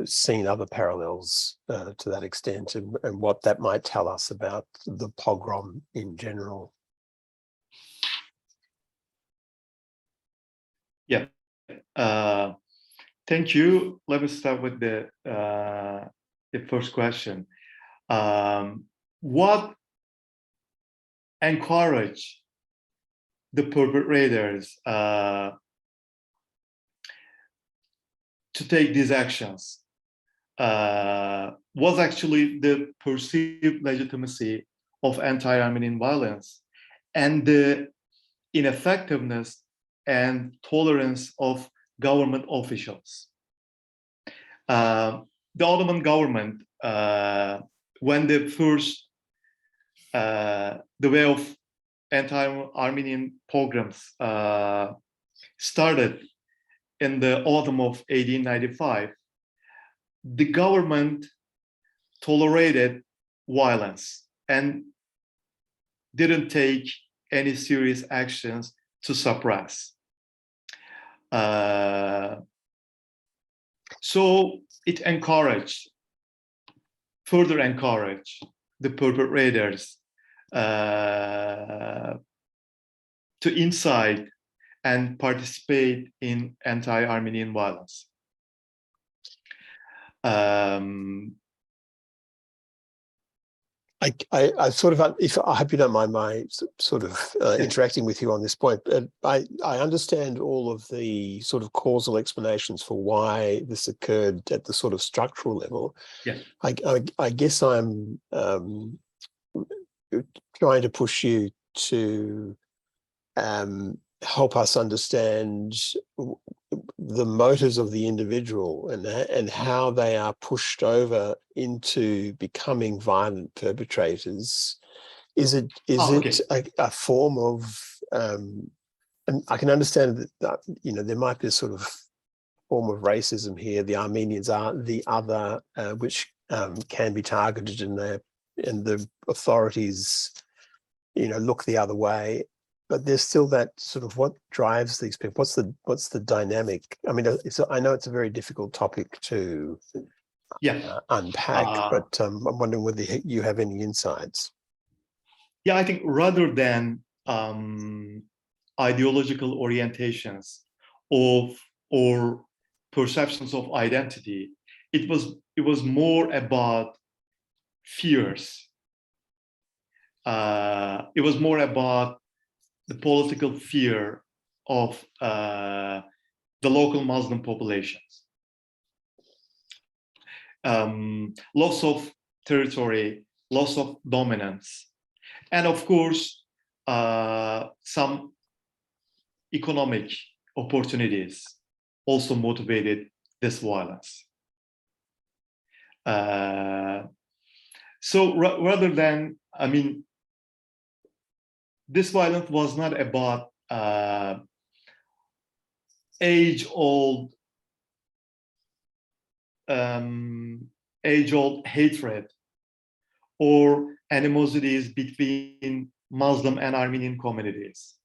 seen other parallels to that extent, and what that might tell us about the pogrom in general. Yeah, thank you. Let me start with the first question. What encouraged the perpetrators to take these actions was actually the perceived legitimacy of anti-Armenian violence and the ineffectiveness and tolerance of government officials. The Ottoman government, when the first, the way of anti-Armenian pogroms started in the autumn of 1895, the government tolerated violence and didn't take any serious actions to suppress. So it further encouraged the perpetrators to incite and participate in anti-Armenian violence. I sort of, if I hope you don't mind my sort of interacting with you on this point, but I understand all of the sort of causal explanations for why this occurred at the sort of structural level. Yeah. I guess I'm trying to push you to help us understand the motives of the individual and how they are pushed over into becoming violent perpetrators. Is it a form of and I can understand that there might be a sort of form of racism here. The Armenians are the other, which can be targeted, and the authorities look the other way. But there's still that sort of what drives these people. What's the dynamic? I mean, I know it's a very difficult topic to unpack, but I'm wondering whether you have any insights. Yeah, I think rather than ideological orientations or perceptions of identity, it was more about fears. It was more about the political fear of the local Muslim populations. Loss of territory, loss of dominance, and of course, some economic opportunities also motivated this violence. So rather than, this violence was not about age-old hatred or animosities between Muslim and Armenian communities.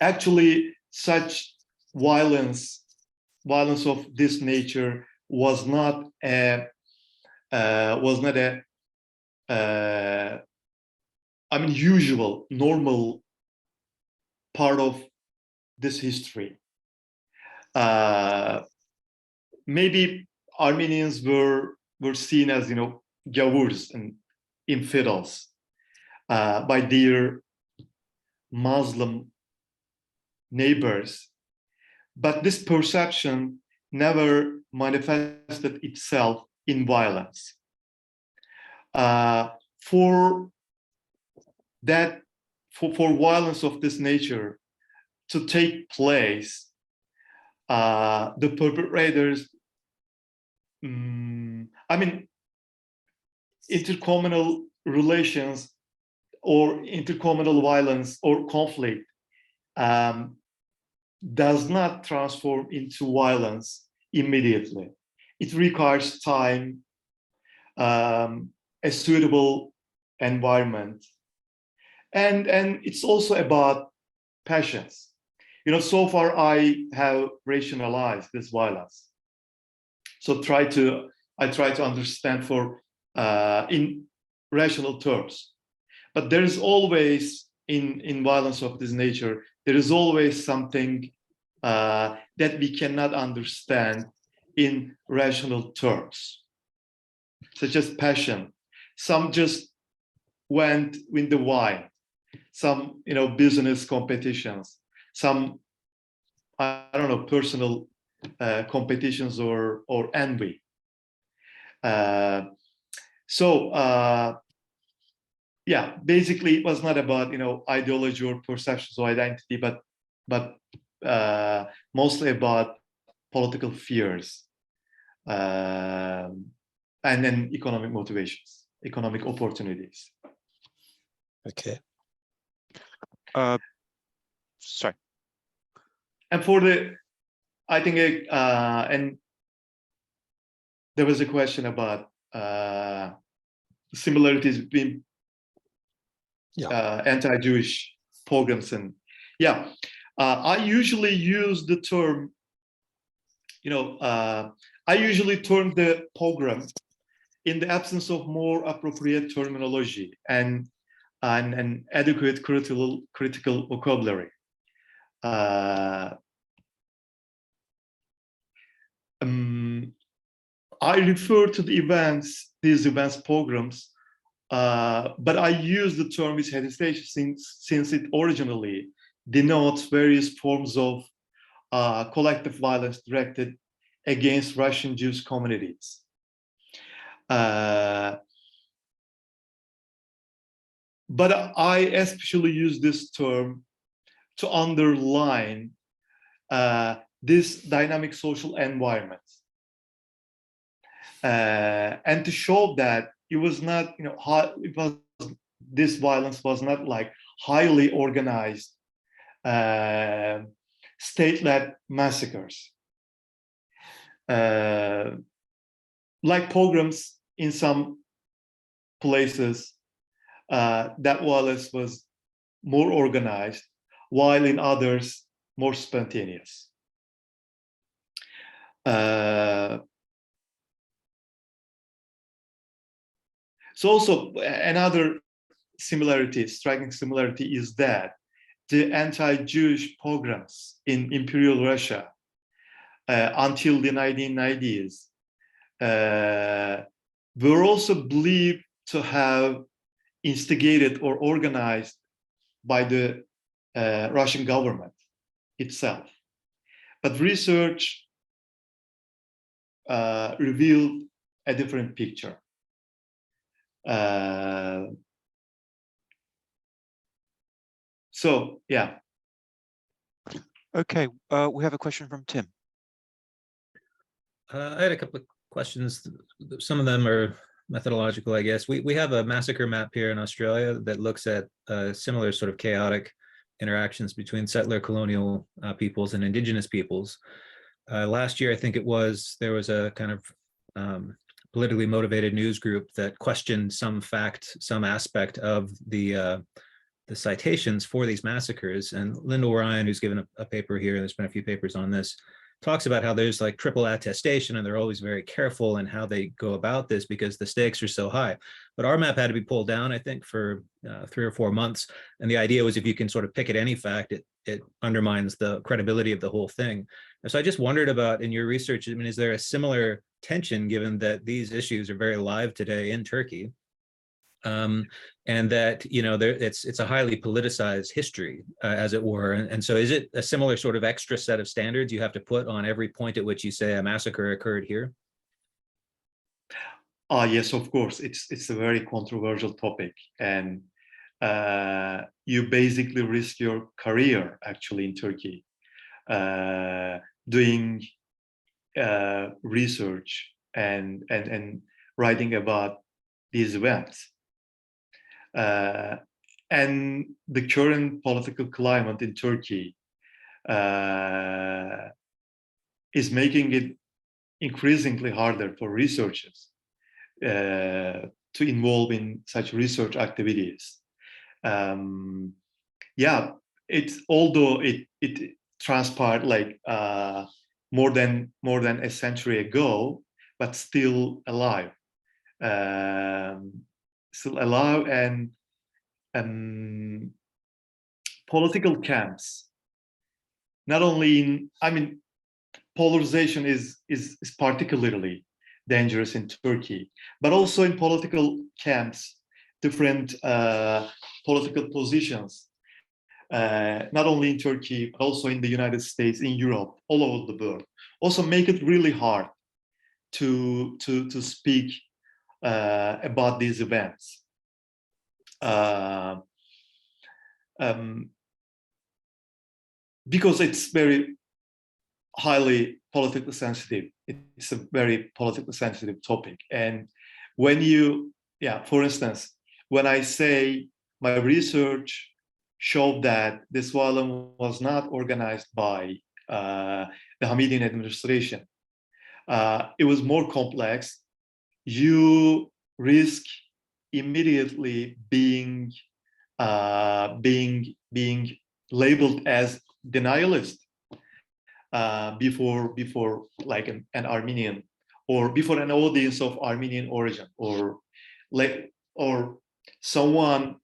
Actually, such violence of this nature was not a usual, normal part of this history. Maybe Armenians were seen as gavurs and infidels by their Muslim neighbors, but this perception never manifested itself in violence. For violence of this nature to take place, the perpetrators, intercommunal relations or intercommunal violence or conflict does not transform into violence immediately. It requires time, a suitable environment, and it's also about passions. So far I have rationalized this violence. So I try to understand in rational terms. But there is always in violence of this nature, there is always something that we cannot understand in rational terms, such as passion. Some just went with the wind. Some, business competitions. Some, personal competitions or envy. Basically, it was not about ideology or perceptions or identity, but mostly about political fears and then economic motivations, economic opportunities. Okay. Sorry. And and there was a question about similarities between anti-Jewish pogroms and I usually use the term, I usually term the pogrom in the absence of more appropriate terminology and adequate critical vocabulary. I refer to these events, pogroms, but I use the term with hesitation since it originally denotes various forms of collective violence directed against Russian Jewish communities. But I especially use this term to underline this dynamic social environment, and to show that it was not, this violence was not like highly organized state-led massacres, like pogroms in some places. That violence was more organized, while in others more spontaneous. So also another similarity, striking similarity, is that the anti-Jewish pogroms in imperial Russia until the 1990s were also believed to have instigated or organized by the Russian government itself. But research revealed a different picture. So, yeah. Okay, we have a question from Tim. I had a couple of questions. Some of them are methodological, I guess. We have a massacre map here in Australia that looks at similar sort of chaotic interactions between settler colonial peoples and indigenous peoples. Last year, I think it was, there was a kind of politically motivated news group that questioned some aspect of the citations for these massacres. And Lyndall Ryan, who's given a paper here, there's been a few papers on this, talks about how there's like triple attestation and they're always very careful in how they go about this because the stakes are so high. But our map had to be pulled down, I think, for 3 or 4 months. And the idea was if you can sort of pick at any fact, it undermines the credibility of the whole thing. And so I just wondered about, in your research, I mean, is there a similar tension given that these issues are very live today in Turkey? And that, you know, it's a highly politicized history, as it were. And so is it a similar sort of extra set of standards you have to put on every point at which you say a massacre occurred here? Yes, of course. It's a very controversial topic. And you basically risk your career, actually, in Turkey, doing research and writing about these events. And the current political climate in Turkey is making it increasingly harder for researchers to involve in such research activities. Yeah, although it transpired like more than a century ago, but still alive. Still alive, and political camps, not only in, I mean, polarization is particularly dangerous in Turkey, but also in political camps, different political positions, not only in Turkey, but also in the United States, in Europe, all over the world, also make it really hard to speak about these events. Because it's very highly politically sensitive. It's a very politically sensitive topic. And when you, for instance, when I say my research showed that this violence was not organized by the Hamidian administration, it was more complex. You risk immediately being labeled as denialist before like an Armenian, or before an audience of Armenian origin, or someone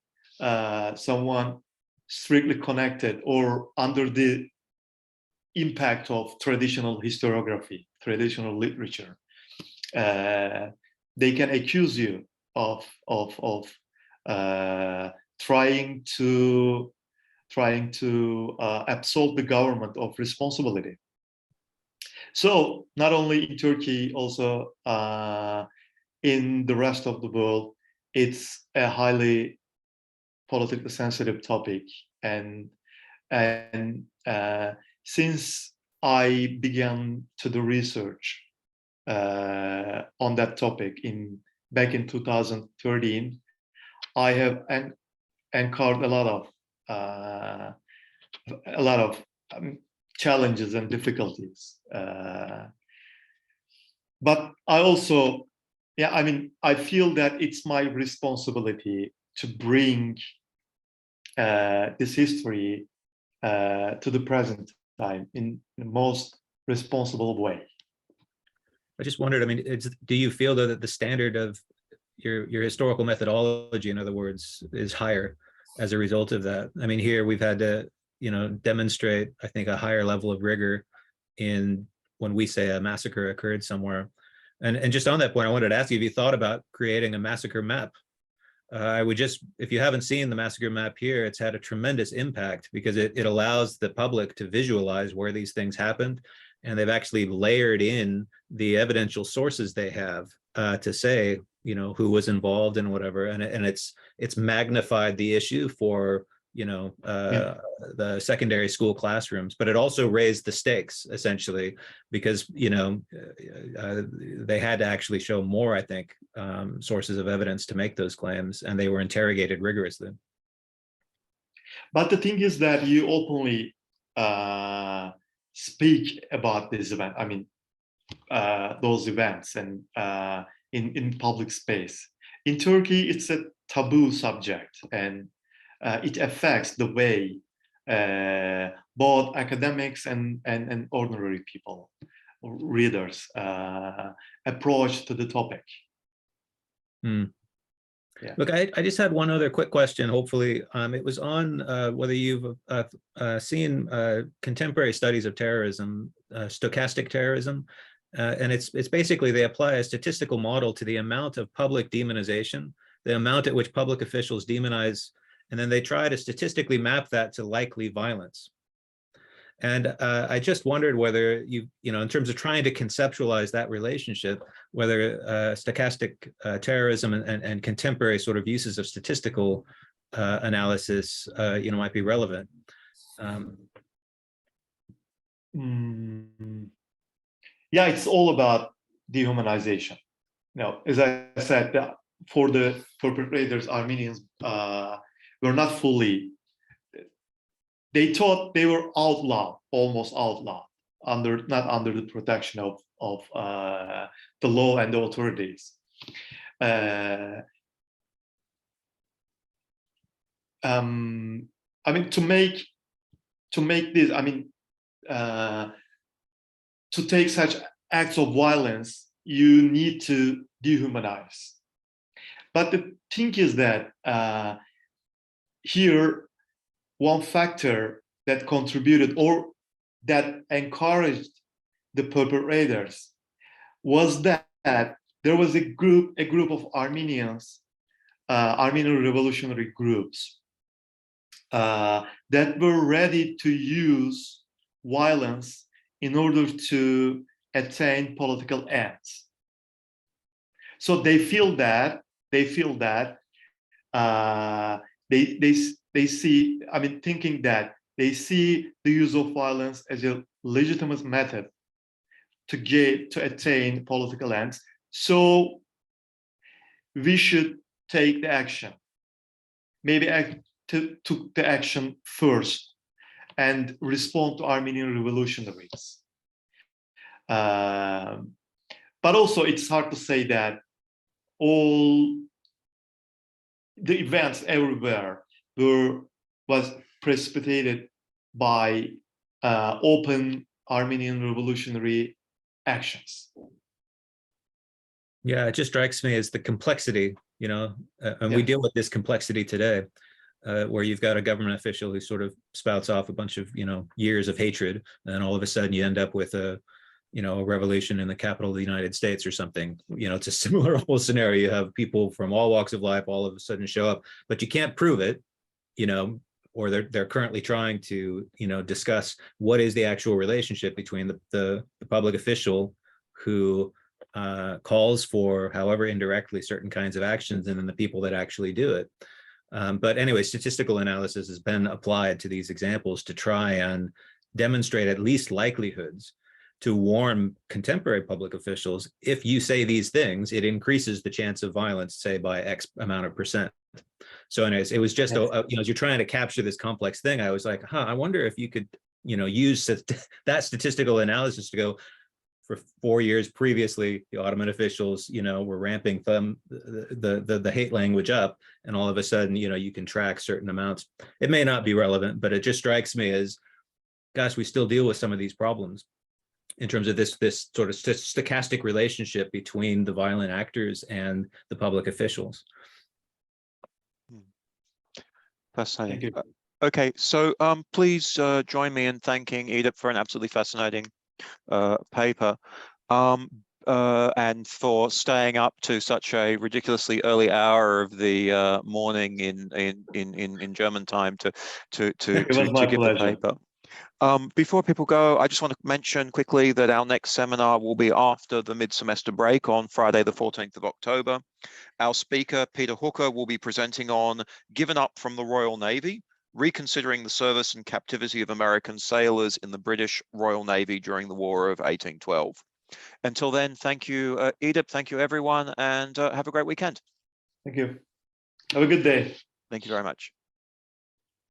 strictly connected or under the impact of traditional historiography, traditional literature. They can accuse you of trying to absolve the government of responsibility. So not only in Turkey, also in the rest of the world, it's a highly politically sensitive topic, and And since I began to do research on that topic back in 2013, I have encountered a lot of challenges and difficulties. But I also, I feel that it's my responsibility to bring this history to the present time in the most responsible way. I just wondered, I mean, do you feel though that the standard of your historical methodology, in other words, is higher as a result of that? I mean, here we've had to, demonstrate, I think, a higher level of rigor in when we say a massacre occurred somewhere. And just on that point, I wanted to ask you, have you thought about creating a massacre map? I would just, if you haven't seen the massacre map here, it's had a tremendous impact because it allows the public to visualize where these things happened. And they've actually layered in the evidential sources they have to say, who was involved and whatever. And it's magnified the issue for, the secondary school classrooms, but it also raised the stakes essentially because, they had to actually show more, I think, sources of evidence to make those claims, and they were interrogated rigorously. But the thing is that you openly speak about this event. I mean, those events and in public space. In Turkey, it's a taboo subject, and it affects the way both academics and ordinary people, readers, approach to the topic. Hmm. Yeah. Look, I just had one other quick question. Hopefully, it was on whether you've seen contemporary studies of terrorism, stochastic terrorism, and it's basically they apply a statistical model to the amount of public demonization, the amount at which public officials demonize, and then they try to statistically map that to likely violence. And I just wondered whether in terms of trying to conceptualize that relationship, whether stochastic terrorism and contemporary sort of uses of statistical analysis, might be relevant. Yeah, it's all about dehumanization. As I said, for the perpetrators, Armenians were not fully. They thought they were outlawed, almost outlawed, not under the protection of the law and the authorities. I mean, to make this, I mean, to take such acts of violence, you need to dehumanize. But the thing is that here, one factor that contributed or that encouraged the perpetrators was that there was a group of Armenians, Armenian revolutionary groups, that were ready to use violence in order to attain political ends. So they feel that they see, I mean, thinking that they see the use of violence as a legitimate method to attain political ends. So we should take the action. Maybe took the action first and respond to Armenian revolutionaries. But also, it's hard to say that all the events everywhere was precipitated by open Armenian revolutionary actions. Yeah, it just strikes me as the complexity, and we deal with this complexity today, where you've got a government official who sort of spouts off a bunch of, years of hatred, and then all of a sudden you end up with a revolution in the capital of the United States or something. It's a similar whole scenario. You have people from all walks of life all of a sudden show up, but you can't prove it, or they're currently trying to, discuss what is the actual relationship between the public official who calls for, however indirectly, certain kinds of actions, and then the people that actually do it. But anyway, statistical analysis has been applied to these examples to try and demonstrate at least likelihoods to warn contemporary public officials. If you say these things, it increases the chance of violence, say by X amount of percent. So anyways, it was just, as you're trying to capture this complex thing, I was like, I wonder if you could, use that statistical analysis to go, for 4 years previously, the Ottoman officials, were ramping the hate language up, and all of a sudden, you can track certain amounts. It may not be relevant, but it just strikes me as, gosh, we still deal with some of these problems in terms of this sort of stochastic relationship between the violent actors and the public officials. Fascinating. Okay, so please join me in thanking Edip for an absolutely fascinating paper, and for staying up to such a ridiculously early hour of the morning in German time to give the paper. Before people go, I just want to mention quickly that our next seminar will be after the mid-semester break on Friday, the 14th of October. Our speaker, Peter Hooker, will be presenting on Given Up from the Royal Navy, Reconsidering the Service and Captivity of American Sailors in the British Royal Navy during the War of 1812. Until then, thank you, Edip, thank you, everyone, and have a great weekend. Thank you. Have a good day. Thank you very much.